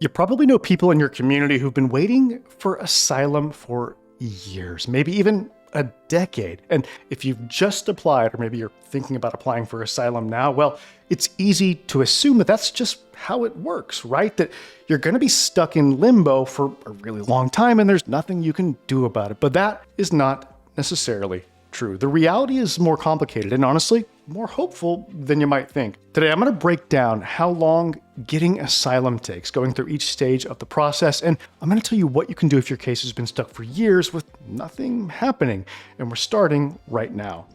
You probably know people in your community who've been waiting for asylum for years, maybe even a decade. And if you've just applied, or maybe you're thinking about applying for asylum now, well, it's easy to assume that that's just how it works, right? That you're going to be stuck in limbo for a really long time and there's nothing you can do about it. But that is not necessarily true. The reality is more complicated and honestly, more hopeful than you might think. Today, I'm going to break down how long getting asylum takes, going through each stage of the process, and I'm going to tell you what you can do if your case has been stuck for years with nothing happening. And we're starting right now.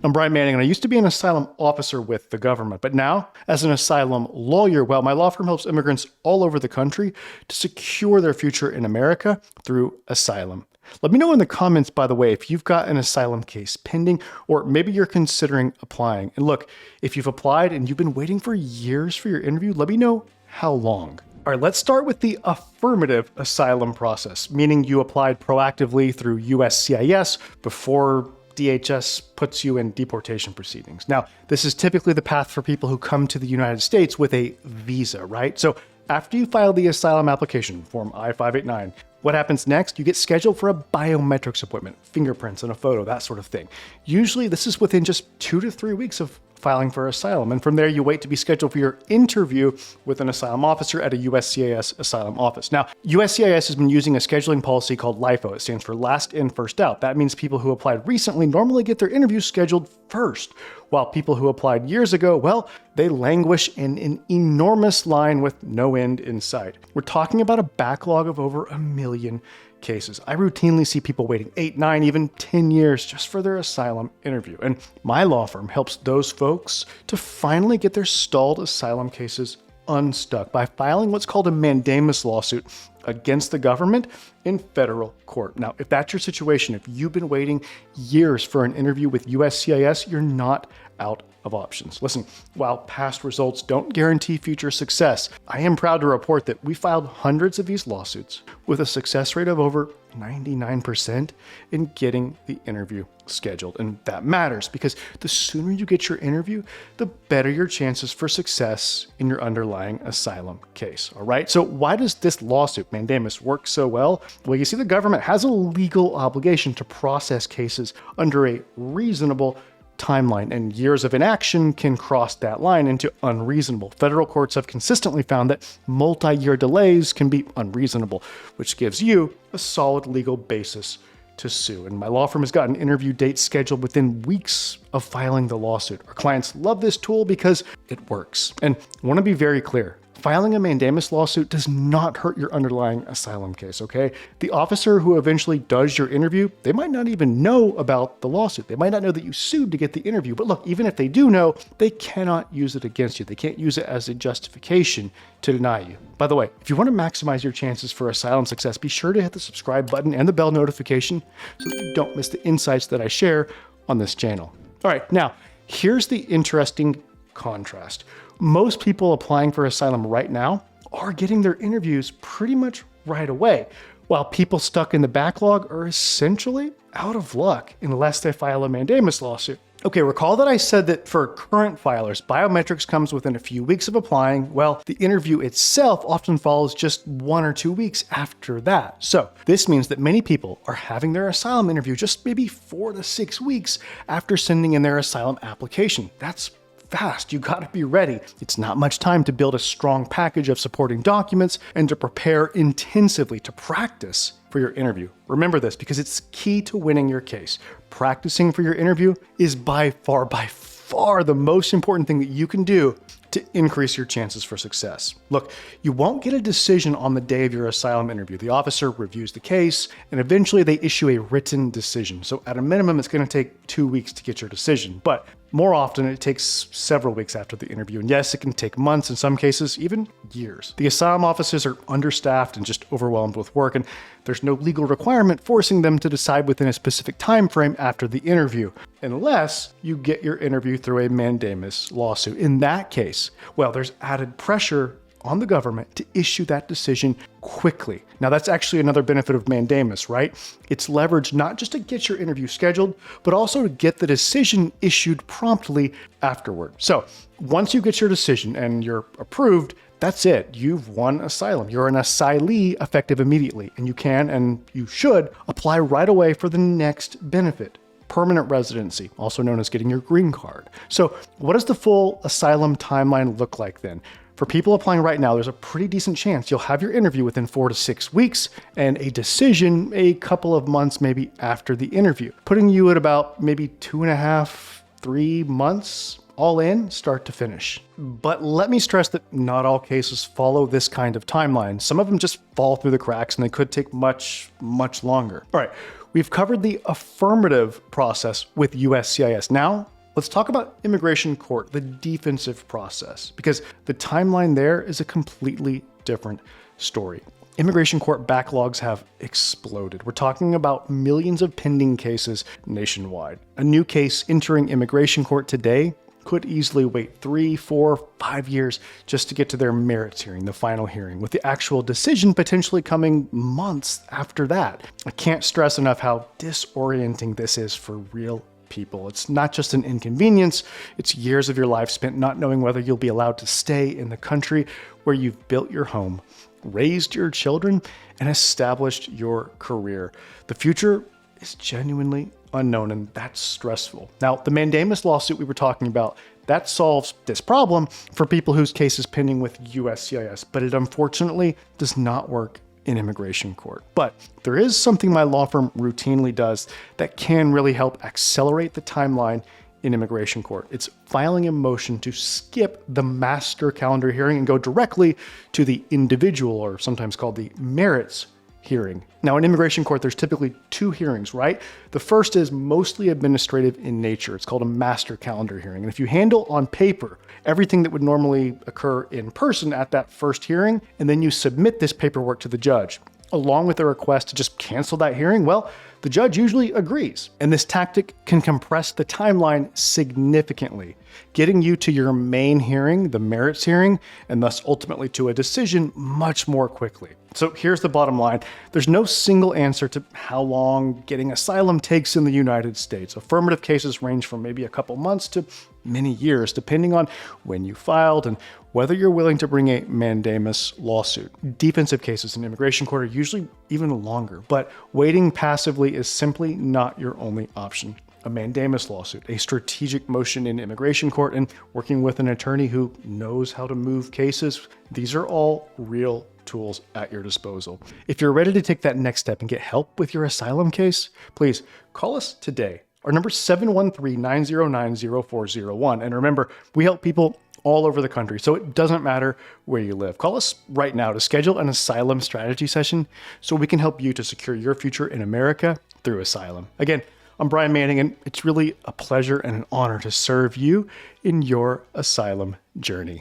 I'm Brian Manning, and I used to be an asylum officer with the government, but now, as an asylum lawyer, well, my law firm helps immigrants all over the country to secure their future in America through asylum. Let me know in the comments, by the way, if you've got an asylum case pending, or maybe you're considering applying. And look, if you've applied and you've been waiting for years for your interview, let me know how long. All right, let's start with the affirmative asylum process, meaning you applied proactively through USCIS before DHS puts you in deportation proceedings. Now, this is typically the path for people who come to the United States with a visa, right? So after you file the asylum application, Form I-589, what happens next? You get scheduled for a biometrics appointment, fingerprints and a photo, that sort of thing. Usually this is within just 2 to 3 weeks of filing for asylum. And from there, you wait to be scheduled for your interview with an asylum officer at a USCIS asylum office. Now, USCIS has been using a scheduling policy called LIFO. It stands for last in, first out. That means people who applied recently normally get their interviews scheduled first, while people who applied years ago, well, they languish in an enormous line with no end in sight. We're talking about a backlog of over 1 million cases. I routinely see people waiting 8, 9, even 10 years just for their asylum interview. And my law firm helps those folks to finally get their stalled asylum cases unstuck by filing what's called a mandamus lawsuit against the government in federal court. Now, if that's your situation, if you've been waiting years for an interview with USCIS, you're not out of options. Listen, while past results don't guarantee future success, I am proud to report that we filed hundreds of these lawsuits with a success rate of over 99% in getting the interview scheduled. And that matters because the sooner you get your interview, the better your chances for success in your underlying asylum case. All right. So why does this lawsuit, mandamus, work so well? Well, you see, the government has a legal obligation to process cases under a reasonable timeline, and years of inaction can cross that line into unreasonable. Federal courts have consistently found that multi-year delays can be unreasonable, which gives you a solid legal basis to sue. And my law firm has gotten interview dates scheduled within weeks of filing the lawsuit. Our clients love this tool because it works. And I want to be very clear. Filing a mandamus lawsuit does not hurt your underlying asylum case, okay? The officer who eventually does your interview, they might not even know about the lawsuit. They might not know that you sued to get the interview. But look, even if they do know, they cannot use it against you. They can't use it as a justification to deny you. By the way, if you want to maximize your chances for asylum success, be sure to hit the subscribe button and the bell notification so that you don't miss the insights that I share on this channel. All right, now, here's the interesting contrast. Most people applying for asylum right now are getting their interviews pretty much right away, while people stuck in the backlog are essentially out of luck unless they file a mandamus lawsuit. Okay, recall that I said that for current filers, biometrics comes within a few weeks of applying. Well, the interview itself often follows just 1 or 2 weeks after that. So this means that many people are having their asylum interview just maybe 4 to 6 weeks after sending in their asylum application. That's fast. You got to be ready. It's not much time to build a strong package of supporting documents and to prepare intensively to practice for your interview. Remember this because it's key to winning your case. Practicing for your interview is by far the most important thing that you can do to increase your chances for success. Look, you won't get a decision on the day of your asylum interview. The officer reviews the case and eventually they issue a written decision. So at a minimum, it's going to take 2 weeks to get your decision, but more often it takes several weeks after the interview. And yes, it can take months, in some cases, even years. The asylum offices are understaffed and just overwhelmed with work, and there's no legal requirement forcing them to decide within a specific time frame after the interview, unless you get your interview through a mandamus lawsuit. In that case, well, there's added pressure on the government to issue that decision quickly. Now, that's actually another benefit of mandamus, right? It's leveraged not just to get your interview scheduled, but also to get the decision issued promptly afterward. So once you get your decision and you're approved, that's it. You've won asylum. You're an asylee effective immediately, and you can and you should apply right away for the next benefit. Permanent residency, also known as getting your green card. So what does the full asylum timeline look like then? For people applying right now, there's a pretty decent chance you'll have your interview within 4 to 6 weeks and a decision a couple of months maybe after the interview, putting you at about maybe 2.5, 3 months all in, start to finish. But let me stress that not all cases follow this kind of timeline. Some of them just fall through the cracks and they could take much, much longer. All right, we've covered the affirmative process with USCIS. Now, let's talk about immigration court, the defensive process, because the timeline there is a completely different story. Immigration court backlogs have exploded. We're talking about millions of pending cases nationwide. A new case entering immigration court today could easily wait 3, 4, 5 years just to get to their merits hearing, the final hearing, with the actual decision potentially coming months after that. I can't stress enough how disorienting this is for real people. It's not just an inconvenience, it's years of your life spent not knowing whether you'll be allowed to stay in the country where you've built your home, raised your children, and established your career. The future is genuinely unknown, and that's stressful. Now, the mandamus lawsuit we were talking about, that solves this problem for people whose case is pending with USCIS, but it unfortunately does not work in immigration court. But there is something my law firm routinely does that can really help accelerate the timeline in immigration court. It's filing a motion to skip the master calendar hearing and go directly to the individual, or sometimes called the merits hearing. Now, in immigration court, there's typically 2 hearings, right? The first is mostly administrative in nature. It's called a master calendar hearing. And if you handle on paper everything that would normally occur in person at that first hearing, and then you submit this paperwork to the judge, along with a request to just cancel that hearing, well, the judge usually agrees. And this tactic can compress the timeline significantly, getting you to your main hearing, the merits hearing, and thus ultimately to a decision much more quickly. So here's the bottom line. There's no single answer to how long getting asylum takes in the United States. Affirmative cases range from maybe a couple months to many years, depending on when you filed and whether you're willing to bring a mandamus lawsuit. Defensive cases in immigration court are usually even longer, but waiting passively is simply not your only option. A mandamus lawsuit, a strategic motion in immigration court, and working with an attorney who knows how to move cases, these are all real tools at your disposal. If you're ready to take that next step and get help with your asylum case, please call us today. Our number is 713-909-0401. And remember, we help people all over the country, so it doesn't matter where you live. Call us right now to schedule an asylum strategy session so we can help you to secure your future in America through asylum. Again, I'm Brian Manning, and it's really a pleasure and an honor to serve you in your asylum journey.